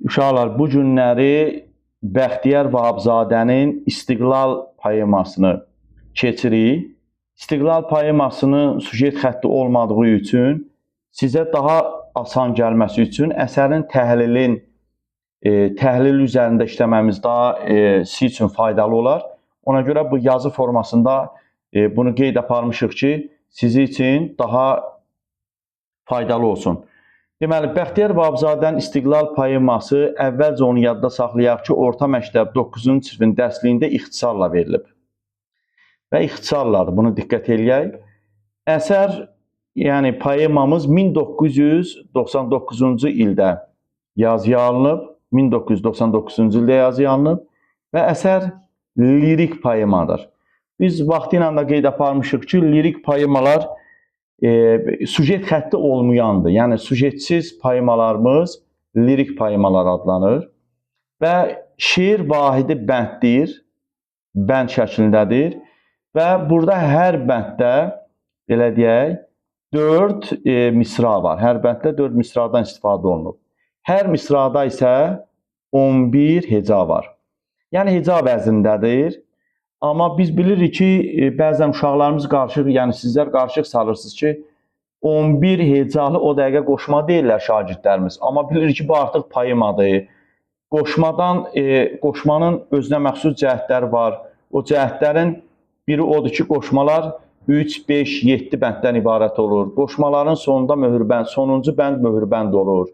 Uşaqlar, bu günləri Bəxtiyar Vahabzadənin İstiqlal poemasını keçirik. İstiqlal poemasının sujet xətti olmadığı üçün, sizə daha asan gəlməsi üçün əsərin təhlil üzərində işləməmiz daha siz üçün faydalı olar. Ona görə bu yazı formasında bunu qeyd aparmışıq ki, sizi üçün daha faydalı olsun. Deməli, Bəxtiyar Vahabzadənin İstiqlal poeması əvvəlcə onu yadda saxlayaq ki, orta məktəb 9-cu sinifin dərsliğində ixtisarla verilib. Və ixtisarladır, bunu diqqət eləyək. Əsər, yəni poemamız 1999-cu ildə yazıya alınıb, 1999-cu ildə yazıya alınıb və əsər lirik poemadır. Biz vaxtı ilə də qeyd aparmışıq ki, lirik poemalar sujet xətti olmayandır. Yəni, sujetsiz poemalarımız lirik poemalar adlanır və şeir vahidi bənddir, bənd şəklindədir və burada hər bənddə, belə deyək, 4 misra var. Hər bənddə 4 misradan istifadə olunub. Hər misrada isə 11 heca var. Yəni, heca vəzindədir. Amma biz bilirik ki, bəzən uşaqlarımız qarışıq, yəni sizlər qarışıq salırsınız ki, 11 hecalı o dəqiqə qoşma deyirlər şagirdlərimiz. Amma bilirik ki, bu artıq poemadır. Qoşmanın özünə məxsus cəhətləri var. O cəhətlərin biri odur ki, qoşmalar 3, 5, 7 bənddən ibarət olur. Qoşmaların sonunda möhürbənd, sonuncu bənd möhürbənd olur.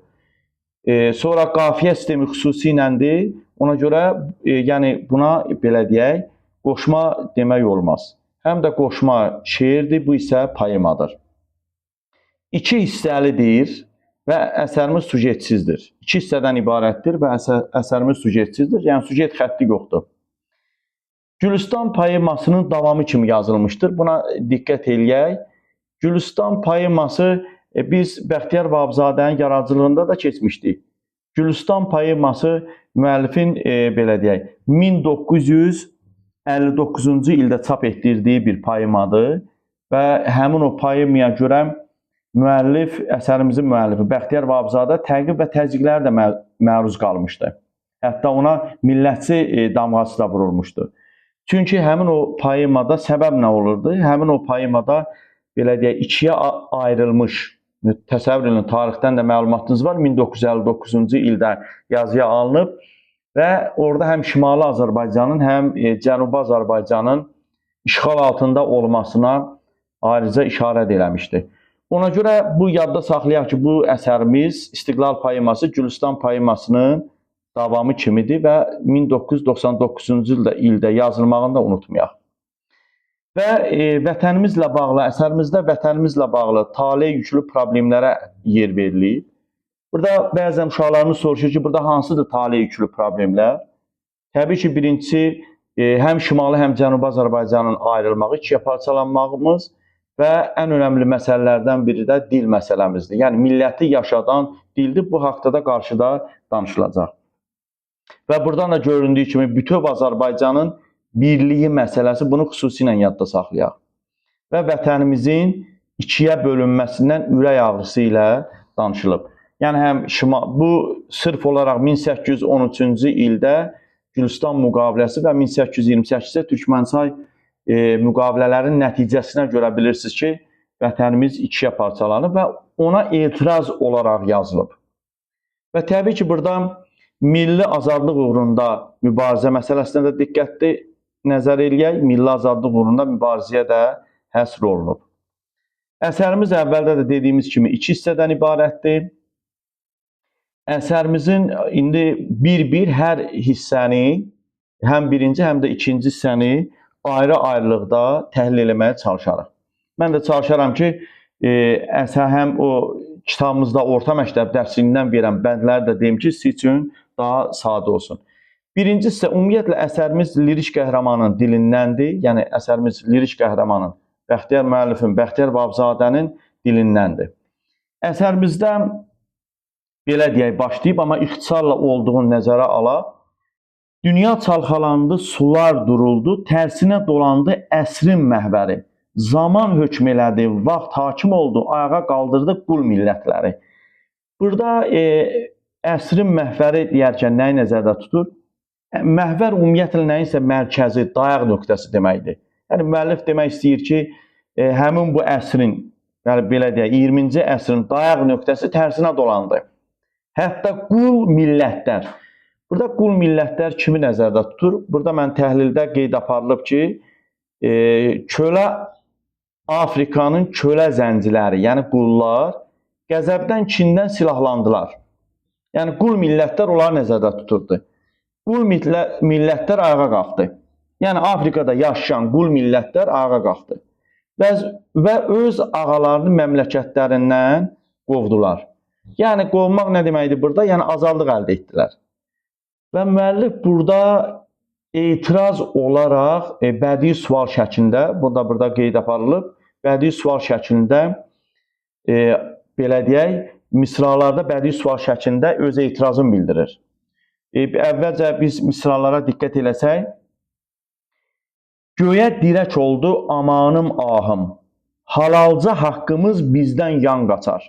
Sonra qafiyə sistemi xüsusi iləndir. Ona görə, yəni buna belə deyək, qoşma demək olmaz. Həm də qoşma şeirdir, bu isə poemadır. 2 hissəlidir və əsərimiz sujetsizdir. 2 hissədən ibarətdir və əsərimiz sujetsizdir, yəni sujet xətti yoxdur. Gülüstan poemasının davamı kimi yazılmışdır. Buna diqqət eləyək. Gülüstan poeması biz Bəxtiyar Vahabzadənin yaradıcılığında da keçmişdik. Gülüstan poeması müəllifin, belə deyək, 1959-cu ildə çap etdirdiyi bir poemadır və həmin o poemaya görə müəllif, əsərimizin müəllifi Bəxtiyar Vahabzadə təqib və təzyiqlərə də məruz qalmışdı. Hətta ona millətçi damğası da vurulmuşdu. Çünki həmin o poemada səbəb nə olurdu? Həmin o poemada, belə deyək, ikiyə ayrılmış, təsəvvür edin, tarixdən də məlumatınız var, 1959-cu ildə yazıya alınıb və orada həm Şimali Azərbaycanın, həm Cənubi Azərbaycanın işğal altında olmasına ayrıca işarət eləmişdi. Ona görə bu yadda saxlayaq ki, bu əsərimiz İstiqlal poeması Gülüstan poemasının davamı kimidir və 1999-cu ildə yazılmağını da unutmayaq. Və vətənimizlə bağlı, əsərimizdə vətənimizlə bağlı taley yüklü problemlərə yer verilib. Burada bəzən uşaqlarımız soruşur ki, burada hansıdır taley yüklü problemlər? Təbii ki, birincisi, həm Şimali, həm Cənubi Azərbaycanın ayrılmağı, ikiyə parçalanmağımız və ən önəmli məsələlərdən biri də dil məsələmizdir. Yəni, milləti yaşadan dildir, bu haqda da qarşıda danışılacaq. Və buradan da göründüyü kimi bütöv Azərbaycanın birliyi məsələsi, bunu xüsusilə yadda saxlayaq. Və vətənimizin ikiyə bölünməsindən ürək ağrısı ilə danışılıb. Yəni, bu sırf olaraq 1813-cü ildə Gülüstan müqaviləsi və 1828-də Türkmənçay müqavilələrin nəticəsinə görə bilirsiniz ki, vətənimiz ikiyə parçalanıb və ona etiraz olaraq yazılıb. Və təbii ki, burada milli azadlıq uğrunda mübarizə məsələsinə də diqqətli nəzər eləyək, milli azadlıq uğrunda mübarizəyə də həsr olunub. Əsərimiz əvvəldə də dediyimiz kimi 2 hissədən ibarətdir. Əsərimizin indi bir-bir hər hissəni, həm birinci, həm də ikinci hissəni ayrı-ayrılıqda təhlil eləməyə çalışarıq. Mən də çalışaram ki, əsər həm o kitabımızda orta məktəb dərsliyindən verən bəndləri də deyim ki, siz üçün daha sadə olsun. Birinci isə ümumiyyətlə əsərimiz lirik qəhrəmanın dilindəndir. Yəni, əsərimiz lirik qəhrəmanın, Bəxtiyar müəllifin, Bəxtiyar Vahabzadənin dilindəndir. Əsərimizdə, belə deyək, başlayıb, amma ixtisarla olduğunu nəzərə alaq. Dünya çalxalandı, sular duruldu, tərsinə dolandı əsrin məhvəri. Zaman hökm elədi, vaxt hakim oldu, ayağa qaldırdı qul millətləri. Burada əsrin məhvəri deyərkən nəyi nəzərdə tutur? Məhvər ümumiyyətlə nəyinsə mərkəzi, dayaq nöqtəsi deməkdir. Yəni müəllif demək istəyir ki, həmin bu əsrin, yəni belə deyək, 20-ci əsrin dayaq nöqtəsi tərsinə dolandı. Hətta qul millətlər. Burada qul millətlər kimi nəzərdə tutur? Burada mən təhlildə qeyd aparılıb ki, kölə Afrikanın kölə zənciləri, yəni qullar qəzəbdən, kindən silahlandılar. Yəni qul millətlər onları nəzərdə tuturdu. Qul millətlər ayağa qalxdı. Yəni Afrikada yaşayan qul millətlər ayağa qalxdı. Və öz ağalarını məmləkətlərindən qovdular. Yəni qovmaq nə deməkdir burada? Yəni azadlıq əldə etdilər. Və müəllif burada etiraz olaraq bədii sual şəklində, burada qeyd aparılıb, bədii sual şəklində belə deyək, misralarda bədii sual şəklində öz etirazını bildirir. Əvvəlcə biz misralara diqqət eləsək, göyə dirək oldu amanım ahım, halalca haqqımız bizdən yan qaçar.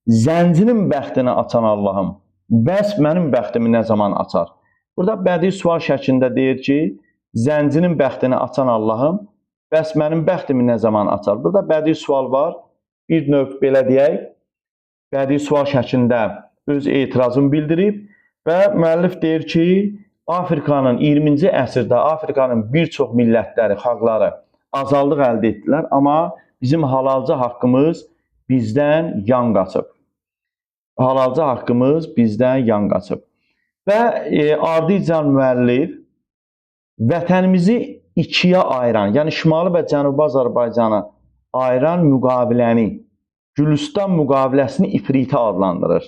Zəncinin bəxtini açan Allahım, bəs mənim bəxtimi nə zaman açar? Burada bədii sual şəklində deyir ki, zəncinin bəxtini açan Allahım, bəs mənim bəxtimi nə zaman açar? Burada bədii sual var, bir növ belə deyək, bədii sual şəklində öz etirazını bildirib və müəllif deyir ki, Afrikanın 20-ci əsrdə Afrikanın bir çox millətləri, xalqları azadlıq əldə etdilər, amma bizim halalca haqqımız bizdən yan qaçıb. Halalca haqqımız bizdən yan qaçıb. Və ardıca müəllif vətənimizi ikiyə ayıran, yəni Şimali və Cənubi Azərbaycanı ayıran müqaviləni, Gülüstan müqaviləsini ifritə adlandırır.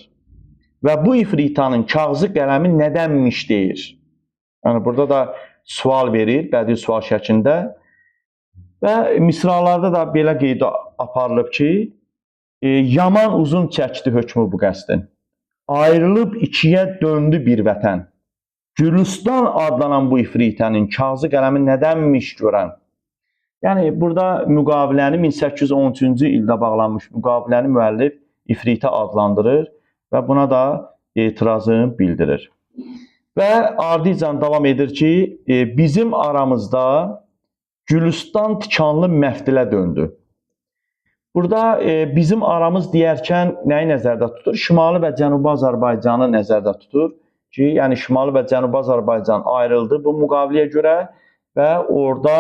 Və bu ifritanın kağızı qələmi nədənmiş deyir. Yəni burada da sual verir, bədii sual şəklində. Və misralarda da belə qeyd aparılıb ki, yaman uzun çəkdi hökmü bu qəsdin. Ayrılıb ikiyə döndü bir vətən. Gülüstan adlanan bu ifritənin kağızı qələmi nədənmiş görən. Yəni burada müqaviləni 1813-cü ildə bağlanmış müqaviləni müəllif ifritə adlandırır və buna da etirazını bildirir. Və ardıca davam edir ki, bizim aramızda Gülüstan tikanlı məftilə döndü. Burada bizim aramız deyərkən nəyi nəzərdə tutur? Şimali və Cənubi Azərbaycanı nəzərdə tutur ki, yəni Şimali və Cənubi Azərbaycan ayrıldı bu müqaviləyə görə və orada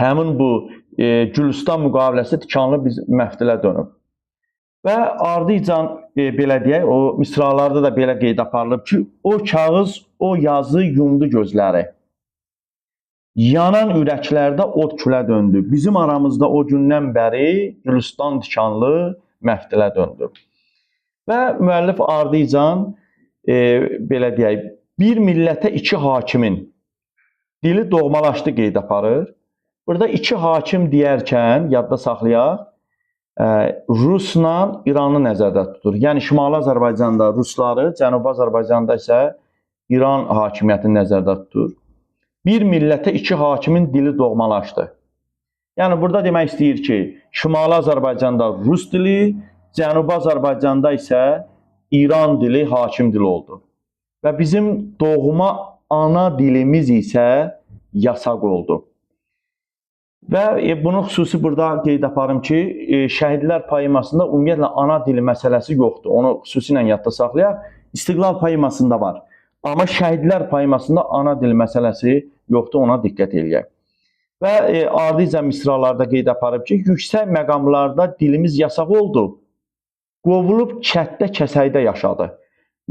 həmin bu Gülüstan müqaviləsi tikanlı məftilə dönüb. Və ardıca belə deyək, o misralarda da belə qeyd aparılıb ki, o kağız, o yazı yumdu gözləri. Yanan ürəklərdə od külə döndü. Bizim aramızda o gündən bəri Gülüstan tikanlı məftilə döndü. Və müəllif ardıca belə deyək, bir millətə iki hakimin dili doğmalaşdı qeyd aparır. Burada iki hakim deyərkən, yadda saxlayaq, Rusla İranı nəzərdə tutur. Yəni Şimali Azərbaycanda Rusları, Cənubi Azərbaycanda isə İran hakimiyyətini nəzərdə tutur. Bir millətə iki hakimin dili doğmalaşdı. Yəni burada demək istəyir ki, Şimali Azərbaycanda Rus dili, Cənubi Azərbaycanda isə İran dili hakim dili oldu. Və bizim doğma ana dilimiz isə yasaq oldu. Və bunu xüsusi burada qeyd aparım ki, şəhidlər poemasında ümumiyyətlə ana dili məsələsi yoxdur. Onu xüsusilə yadda saxlayaq. İstiqlal poemasında var. Amma şəhidlər poemasında ana dil məsələsi yoxdur, ona diqqət eləyək. Və ardıca misralarda qeyd aparıb ki, yüksək məqamlarda dilimiz yasaq oldu, qovulub kətdə kəsəkdə yaşadı.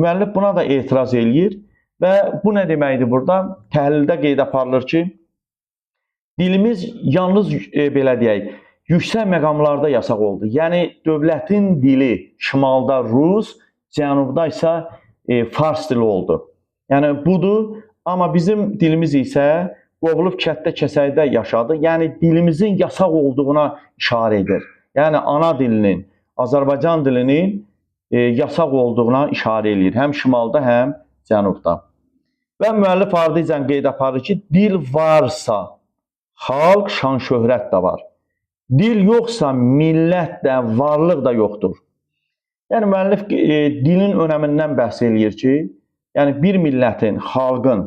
Müəllif buna da etiraz eləyir və bu nə deməkdir burada? Təhlildə qeyd aparılır ki, dilimiz yalnız belə deyək, yüksək məqamlarda yasaq oldu. Yəni dövlətin dili şimalda Rus, cənubda isə Fars dili oldu. Yəni budur, amma bizim dilimiz isə qovulub kətdə kəsəkdə yaşadı. Yəni dilimizin yasaq olduğuna işarə edir. Yəni ana dilinin, Azərbaycan dilinin yasaq olduğuna işarə edir. Həm şimalda, həm cənubda. Və müəllif ardıca qeyd aparır ki, dil varsa xalq, şan, şöhrət də var. Dil yoxsa millət də, varlıq da yoxdur. Yəni müəllif dilin önəmindən bəhs eləyir ki, yəni bir millətin, xalqın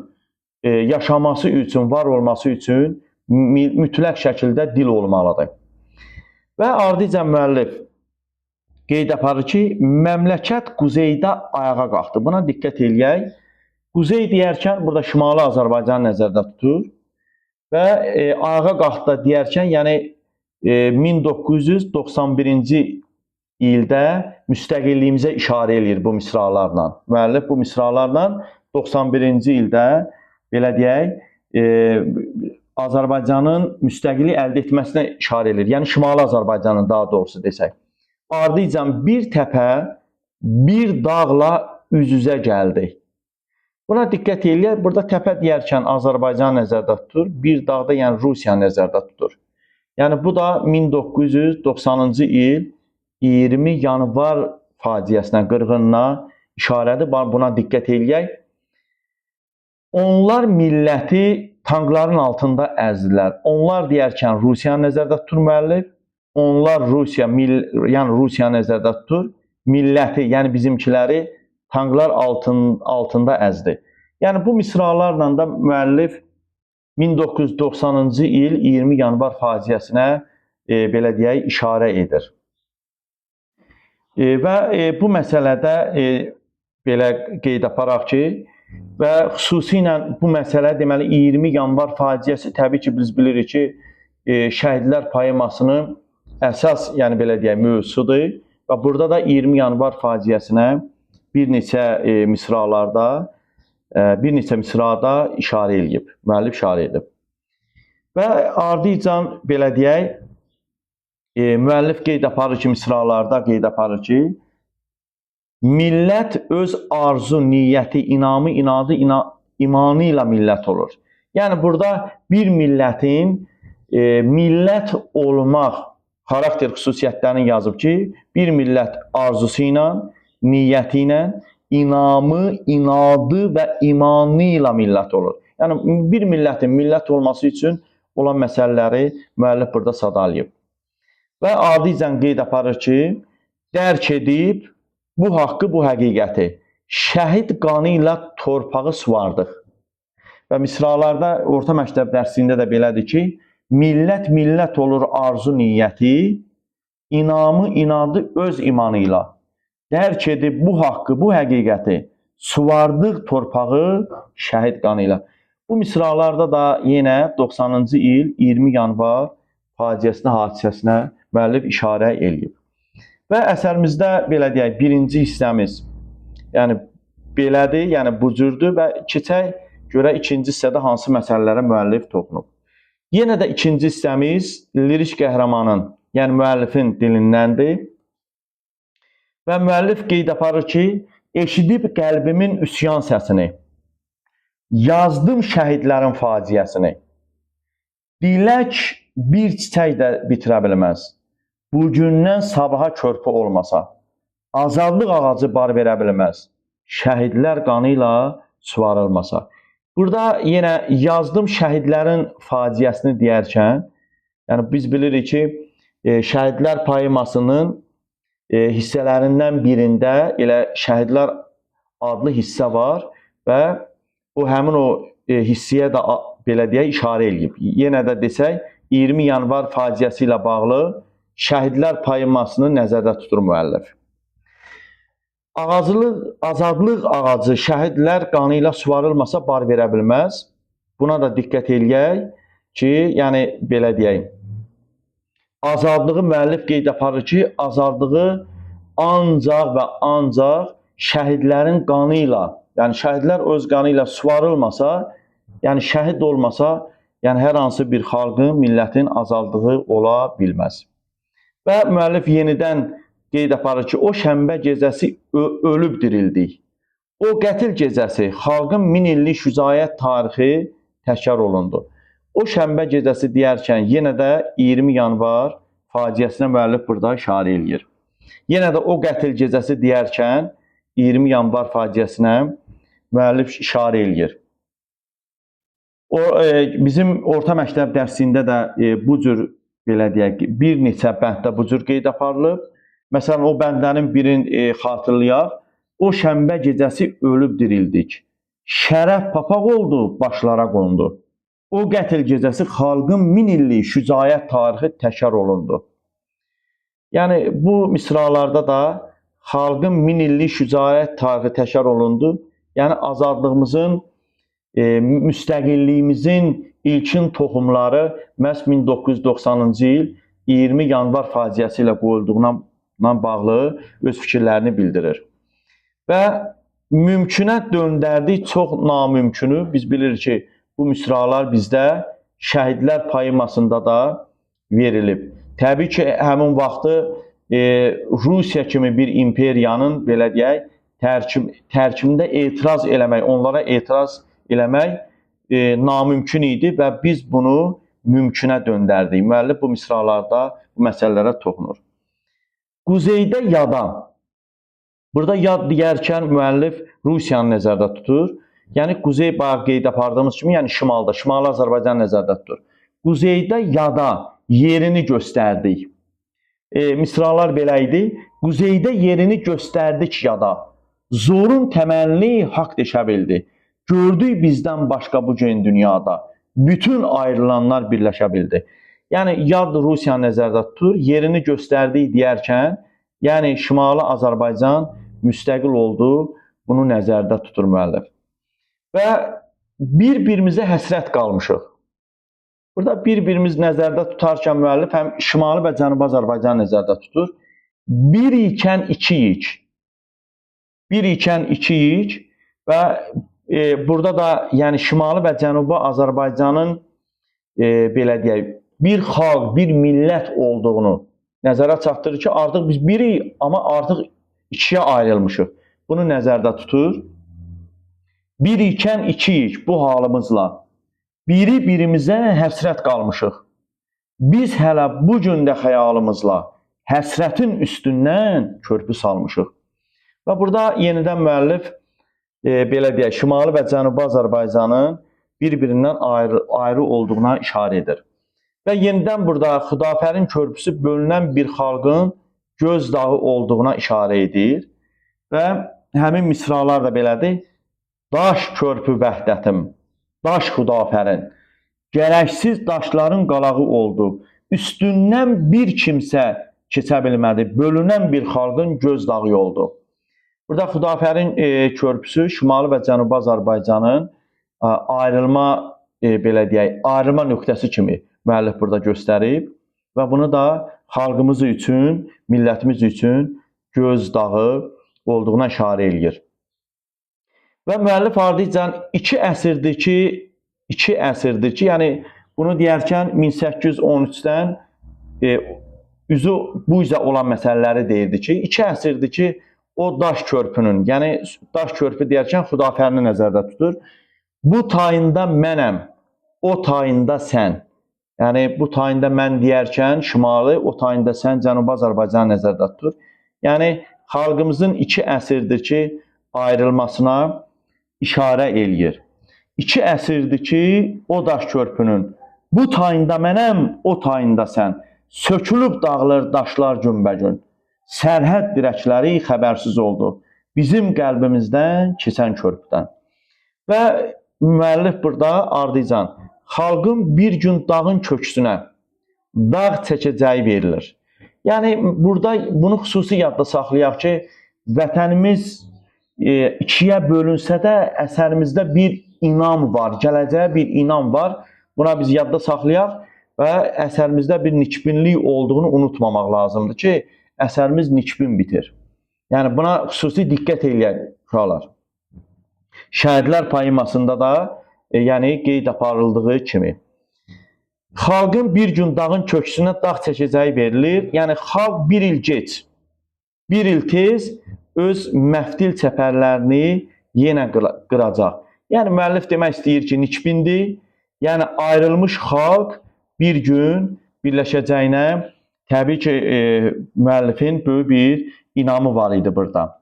yaşaması üçün, var olması üçün mütləq şəkildə dil olmalıdır. Və ardıca müəllif qeyd aparır ki, məmləkət quzeydə ayağa qalxdı. Buna diqqət eləyək. Quzey deyərkən burada Şimali Azərbaycanı nəzərdə tutur və ayağa qalxdı deyərkən, yəni 1991-ci ildə müstəqilliyimizə işarə eləyir bu misralarla. Müəllif bu misralarla 91-ci ildə belə deyək, Azərbaycanın müstəqillik əldə etməsinə işarə edir. Yəni Şimali Azərbaycanın daha doğrusu desək. Ardıca bir təpə, bir dağla üz-üzə gəldi. Buna diqqət eləyək. Burada təpə deyərkən Azərbaycan nəzərdə tutur, bir dağda yəni Rusiya nəzərdə tutur. Yəni bu da 1990-cı il 20 yanvar faciəsinə, qırğınına işarədir. Buna diqqət eləyək. Onlar milləti tankların altında əzdilər. Onlar deyərkən Rusiya nəzərdə tutur müəllif. Onlar Rusiya, yəni Rusiya nəzərdə tutur. Milləti, yəni bizimkiləri tanklar altında əzdi. Yəni bu misralarla da müəllif 1990-cı il 20 yanvar faciəsinə belə deyək, işarə edir. Və bu məsələdə belə qeyd aparaq ki, və xüsusilə bu məsələ deməli 20 yanvar faciəsi təbii ki biz bilirik ki, şəhidlər poemasının əsas, yəni belə deyək, mövzusudur və burada da 20 yanvar faciəsinə bir neçə misrada işarə edib, müəllif işarə edib. Və ardıcan belə deyək, müəllif qeyd aparır ki, misralarda qeyd aparır ki, millət öz arzu, niyyəti, inamı, inadı, imanı ilə millət olur. Yəni burada bir millətin millət olmaq xarakter xüsusiyyətlərini yazıb ki, bir millət arzusu ilə, niyyəti ilə, inamı, inadı və imanı ilə millət olur. Yəni bir millətin millət olması üçün olan məsələləri müəllif burada sadalayıb. Və ardıcan qeyd aparır ki, dərk edib bu haqqı, bu həqiqəti şəhid qanı ilə torpağı suvardıq. Və misralarda orta məktəb dərsində də belədir ki, millət millət olur arzu niyyəti, inamı, inadı öz imanı ilə. Dərk edib bu haqqı, bu həqiqəti suvardıq torpağı şəhid qanı ilə. Bu misralarda da yenə 90-cı il 20 yanvar faciəsinə, hadisəsinə müəllif işarə eləyib. Və əsərimizdə belə deyək, birinci hissəmiz yəni belədir, yəni bu cürdür və keçək görə ikinci hissədə hansı məsələlərə müəllif toxunub. Yenə də ikinci hissəmiz lirik qəhrəmanın, yəni müəllifin dilindəndir. Və müəllif qeyd aparır ki, eşidib qəlbimin üsyan səsini, yazdım şəhidlərin faciəsini. Dilək bir çiçək də bitirə bilməz. Bugündən sabaha körpü olmasa, azadlıq ağacı bar verə bilməz. Şəhidlər qanı ilə suvarılmasa. Burada yenə yazdım şəhidlərin faciəsini deyərkən, yəni biz bilirik ki, şəhidlər poemasının hissələrindən birində elə şəhidlər adlı hissə var və o həmin o hissiyə də belə deyək işarə eləyib. Yenə də desək 20 yanvar faciəsi ilə bağlı şəhidlər poemasını nəzərdə tutur müəllif. Azadlıq ağacı şəhidlər qanı ilə suvarılmasa bar verə bilməz. Buna da diqqət eləyək ki, yəni belə deyək. Azadlığı müəllif qeyd aparır ki, azadlığı ancaq və ancaq şəhidlərin qanı ilə, yəni şəhidlər öz qanı ilə suvarılmasa, yəni şəhid olmasa, yəni hər hansı bir xalqın, millətin azadlığı ola bilməz. Və müəllif yenidən qeyd aparır ki, o şənbə gecəsi ölüb dirildik. O qətil gecəsi xalqın 1000 illik şücaət tarixi təkrar olundu. O şənbə gecəsi deyərkən yenə də 20 yanvar faciəsinə müəllif burada işarə eləyir. Yenə də o qətil gecəsi deyərkən 20 yanvar faciəsinə müəllif işarə eləyir. Bizim orta məktəb dərsində də bu cür belə deyək, bir neçə bənddə bu cür qeyd aparılıb. Məsələn, o bəndənin birini xatırlayaq. O şənbə gecəsi ölüb dirildik. Şərəf papaq oldu, başlara qondu. O qətl gecəsi xalqın 1000 illik şücaət tarixi təkrar olundu. Yəni bu misralarda da xalqın 1000 illik şücaət tarixi təkrar olundu. Yəni azadlığımızın, müstəqilliyimizin ilkin toxumları məhz 1990-cı il 20 yanvar faciəsi ilə qoyulduğuna bağlı öz fikirlərini bildirir. Və mümkünə döndərdik çox namümkünü. Biz bilirik ki, bu misralar bizdə şəhidlər poemasında da verilib. Təbii ki, həmin vaxtı Rusiya kimi bir imperiyanın, belə deyək, tərkibində etiraz eləmək, onlara etiraz eləmək namümkün idi və biz bunu mümkünə döndərdik. Müəllif bu misralarda bu məsələlərə toxunur. Quzeydə yadan. Burada yad deyərkən müəllif Rusiyanı nəzərdə tutur. Yəni quzey bayaq qeyd apardığımız kimi, yəni şimalda, Şimali Azərbaycan nəzərdə tutur. Quzeydə yada yerini göstərdik. Misralar belə idi. Quzeydə yerini göstərdik yada. Zorun təməlli haqq deşə bildi. Gördük bizdən başqa bu gün dünyada. Bütün ayrılanlar birləşə bildi. Yəni yad Rusiya nəzərdə tutur, yerini göstərdik deyərkən, yəni Şimali Azərbaycan müstəqil oldu, bunu nəzərdə tutur müəllif. Və bir-birimizə həsrət qalmışıq. Burada bir-birimiz nəzərdə tutarkən müəllif həm Şimali və Cənubi Azərbaycan nəzərdə tutur. Bir ikən ikiyik. Bir ikən ikiyik və burada da yəni Şimali və Cənubi Azərbaycanın belə deyək, bir xalq, bir millət olduğunu nəzərə çatdırır ki, artıq biz birik, amma artıq ikiyə ayrılmışıq. Bunu nəzərdə tutur. Bir ikən ikiyik bu halımızla. Biri-birimizə həsrət qalmışıq. Biz hələ bu gün də xəyalımızla həsrətin üstündən körpü salmışıq. Və burada yenidən müəllif belə deyək, Şimali və Cənubi Azərbaycanın bir-birindən ayrı olduğuna işarə edir. Və yenidən burada Xudafərin körpüsü bölünən bir xalqın göz dağı olduğuna işarə edir. Və həmin misralar da belədir. Daş körpü vəhdətim, daş Xudafərin, gərəksiz daşların qalağı oldu. Üstündən bir kimsə keçə bilmədi. Bölünən bir xalqın göz dağı oldu. Burada Xudafərin körpüsü Şimali və Cənubi Azərbaycanın ayrılma, belə deyək, ayrılma nöqtəsi kimi müəllif burada göstərib və bunu da xalqımız üçün, millətimiz üçün göz dağı olduğuna işarə eləyir. Və müəllif ardınca 2 əsrdir ki, yəni bunu deyərkən 1813-dən bu üzə olan məsələləri deyirdi ki, 2 əsrdir ki, o daş körpünün, yəni daş körpü deyərkən Xudafərini nəzərdə tutur. Bu tayında mənəm, o tayında sən. Yəni bu tayında mən deyərkən Şimali, o tayında sən Cənubi Azərbaycanı nəzərdə tutur. Yəni xalqımızın 2 əsrdir ki, ayrılmasına işarə eləyir. 2 əsrdir ki, o daş körpünün bu tayında mənəm, o tayında sən. Sökülüb dağılır daşlar günbəgün. Sərhəd dirəkləri xəbərsiz oldu. Bizim qəlbimizdən keçən körpüdən. Və müəllif burada ardıcan xalqın bir gün dağın köksünə dağ çəkəcəyi verilir. Yəni burada bunu xüsusi yadda saxlayaq ki, vətənimiz ikiyə bölünsə də əsərimizdə bir inam var, gələcəyə bir inam var. Buna biz yadda saxlayaq və əsərimizdə bir nikbinlik olduğunu unutmamaq lazımdır ki, əsərimiz nikbin bitir. Yəni buna xüsusi diqqət eləyək uşaqlar. Şəhidlər poemasında da yəni qeyd aparıldığı kimi xalqın bir gün dağın köksünə dağ çəkəcəyi verilir. Yəni xalq bir il gec, bir il tez öz məftil çəpərlərini yenə qıracaq. Yəni müəllif demək istəyir ki, nikbindir. Yəni ayrılmış xalq bir gün birləşəcəyinə təbii ki, müəllifin böyük bir inamı var idi burada.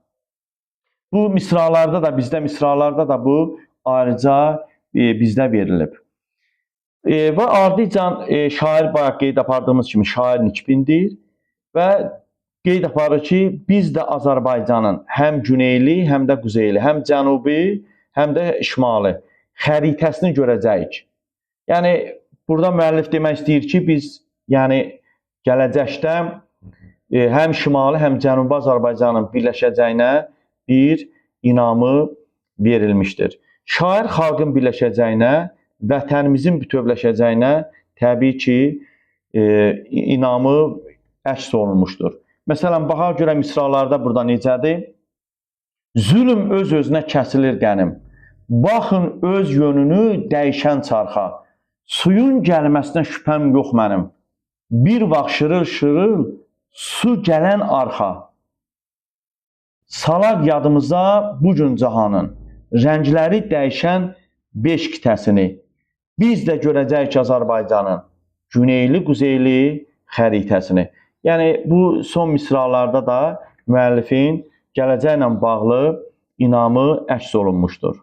Bu misralarda da, bizdə misralarda da bu ayrıca bizdə verilib. Və ardıcan şair bayaq qeyd apardığımız kimi şair nikbindir və qeyd aparır ki, biz də Azərbaycanın həm güneyli, həm də quzeyli, həm cənubi, həm də şimali xəritəsini görəcəyik. Yəni burada müəllif demək istəyir ki, biz gələcəkdə həm şimali, həm cənubi Azərbaycanın birləşəcəyinə bir inamı verilmişdir. Şair xalqın birləşəcəyinə, vətənimizin bütövləşəcəyinə təbii ki, inamı əks olunmuşdur. Məsələn, baxaq görə misralarda burada necədir? Zülm öz-özünə kəsilir qənim. Baxın öz yönünü dəyişən çarxa. Suyun gəlməsinə şübhəm yox mənim. Bir vaxt şırıl-şırıl su gələn arxa. Salar yadımıza bugün cahanın rəngləri dəyişən 5 qitəsini. Biz də görəcəyik Azərbaycanın güneyli, quzeyli xəritəsini. Yəni bu son misralarda da müəllifin gələcəklə bağlı inamı əks olunmuşdur.